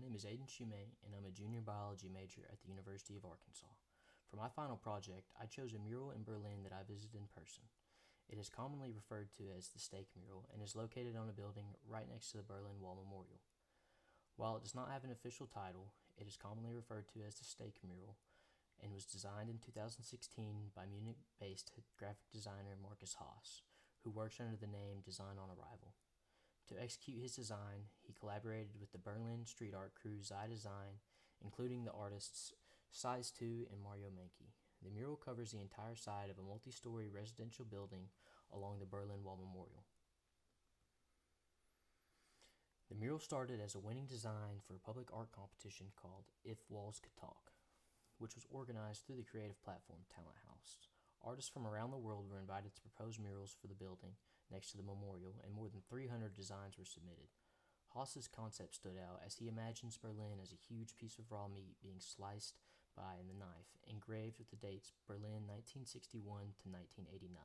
name is Ayden Shumate, and I'm a junior biology major at the University of Arkansas. For my final project, I chose a mural in Berlin that I visited in person. It is commonly referred to as the Stake Mural and is located on a building right next to the Berlin Wall Memorial. While it does not have an official title, it is commonly referred to as the Stake Mural and was designed in 2016 by Munich-based graphic designer Marcus Haas, who works under the name Design on Arrival. To execute his design, he collaborated with the Berlin street art crew Zai Design, including the artists Size 2 and Mario Mankey. The mural covers the entire side of a multi-story residential building along the Berlin Wall Memorial. The mural started as a winning design for a public art competition called If Walls Could Talk, which was organized through the creative platform Talent House. Artists from around the world were invited to propose murals for the building next to the memorial, and more than 300 designs were submitted. Haas's concept stood out as he imagines Berlin as a huge piece of raw meat being sliced by the knife, engraved with the dates Berlin 1961 to 1989.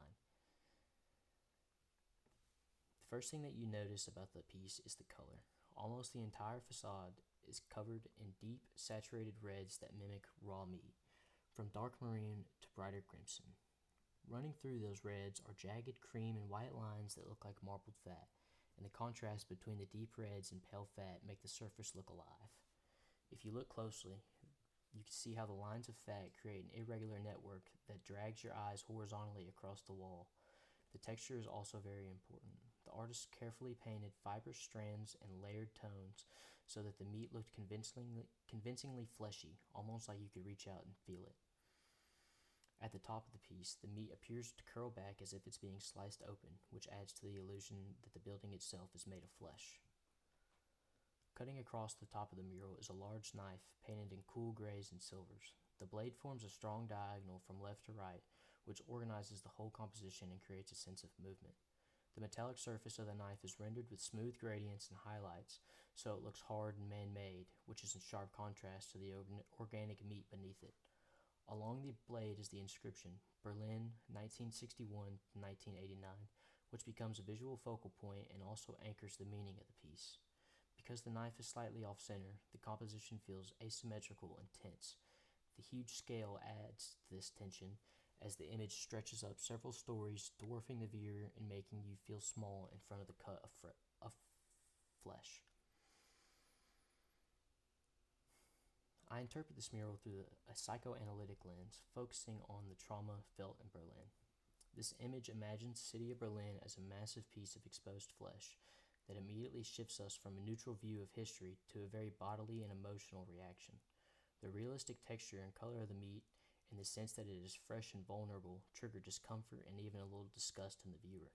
The first thing that you notice about the piece is the color. Almost the entire facade is covered in deep, saturated reds that mimic raw meat, from dark maroon to brighter crimson. Running through those reds are jagged cream and white lines that look like marbled fat, and the contrast between the deep reds and pale fat make the surface look alive. If you look closely, you can see how the lines of fat create an irregular network that drags your eyes horizontally across the wall. The texture is also very important. The artist carefully painted fibrous strands and layered tones so that the meat looked convincingly fleshy, almost like you could reach out and feel it. At the top of the piece, the meat appears to curl back as if it's being sliced open, which adds to the illusion that the building itself is made of flesh. Cutting across the top of the mural is a large knife painted in cool grays and silvers. The blade forms a strong diagonal from left to right, which organizes the whole composition and creates a sense of movement. The metallic surface of the knife is rendered with smooth gradients and highlights, so it looks hard and man-made, which is in sharp contrast to the organic meat beneath it. Along the blade is the inscription, Berlin 1961 to 1989, which becomes a visual focal point and also anchors the meaning of the piece. Because the knife is slightly off-center, the composition feels asymmetrical and tense. The huge scale adds to this tension as the image stretches up several stories, dwarfing the viewer and making you feel small in front of the cut of flesh. I interpret this mural through a psychoanalytic lens, focusing on the trauma felt in Berlin. This image imagines the city of Berlin as a massive piece of exposed flesh that immediately shifts us from a neutral view of history to a very bodily and emotional reaction. The realistic texture and color of the meat, and the sense that it is fresh and vulnerable, trigger discomfort and even a little disgust in the viewer.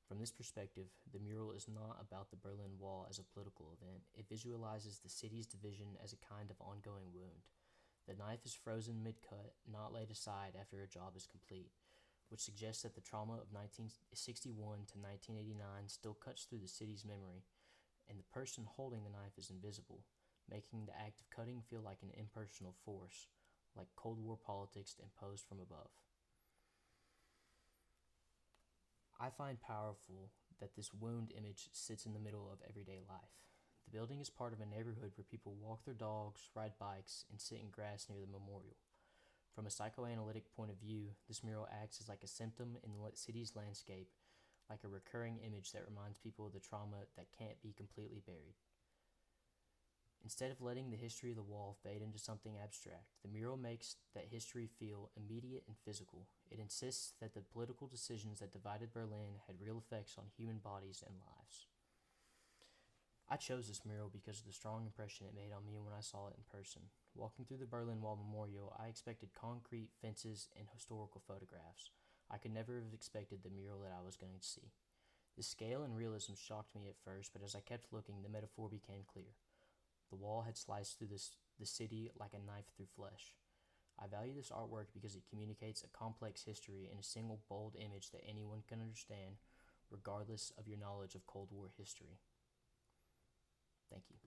From this perspective, the mural is not about the Berlin Wall as a political event. It visualizes the city's division as a kind of ongoing wound. The knife is frozen mid-cut, not laid aside after a job is complete, which suggests that the trauma of 1961 to 1989 still cuts through the city's memory, and the person holding the knife is invisible, making the act of cutting feel like an impersonal force, like Cold War politics imposed from above. I find powerful that this wound image sits in the middle of everyday life. The building is part of a neighborhood where people walk their dogs, ride bikes, and sit in grass near the memorial. From a psychoanalytic point of view, this mural acts as like a symptom in the city's landscape, like a recurring image that reminds people of the trauma that can't be completely buried. Instead of letting the history of the wall fade into something abstract, the mural makes that history feel immediate and physical. It insists that the political decisions that divided Berlin had real effects on human bodies and lives. I chose this mural because of the strong impression it made on me when I saw it in person. Walking through the Berlin Wall Memorial, I expected concrete, fences, and historical photographs. I could never have expected the mural that I was going to see. The scale and realism shocked me at first, but as I kept looking, the metaphor became clear. The wall had sliced through the city like a knife through flesh. I value this artwork because it communicates a complex history in a single bold image that anyone can understand, regardless of your knowledge of Cold War history. Thank you.